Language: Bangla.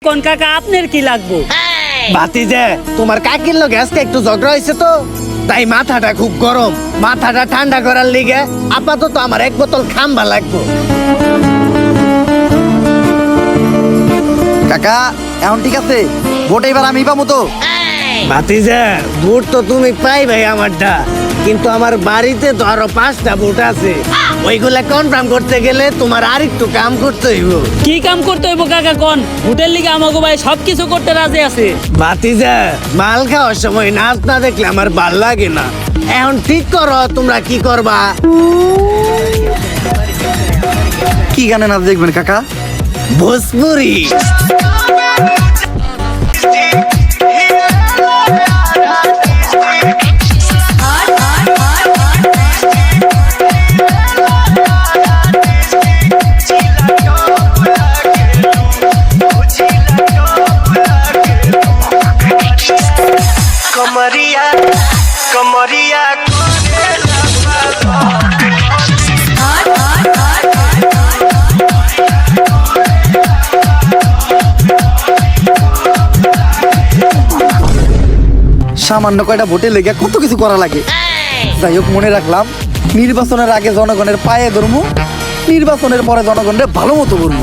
কোন কাকা আপনার কি লাগবো? ভাতিজা তোমার কাকির লগে আজকে একটু ঝগড়া হয়েছে তো, তাই মাথাটা খুব গরম। মাথাটা ঠান্ডা করার লিগে আপাতত আমার এক বোতল খাম্বা লাগবো। কাকা এখন ঠিক আছে, ভোট এবার আমি পাবো তো? ভাতিজা ভোট তো তুমি পাই ভাই আমারটা, কিন্তু আমার বাড়িতে তো আরো 5টা ভোট আছে, ওইগুলা কনফার্ম করতে গেলে তোমার আর একটু কাম করতে হইব। কি কাম করতে হইব কাকা কোন? হোটেল লিগে আমাগো ভাই সবকিছু করতে রাজি আছে। ভাতিজা মাল খাওয়ার সময় নাচ না দেখলে আমার ভাল লাগে না। এখন ঠিক করো তোমরা কি করবা। কি গানে নাচ দেখবেন কাকা? ভোজপুরি। कमरिया कमरिया সামান্য কয়টা ভোটে লেগে কত কিছু করা লাগে। যাই হোক, মনে রাখলাম নির্বাচনের আগে জনগণের পায়ে ধরবো, নির্বাচনের পরে জনগণের ভালো মতো করবো।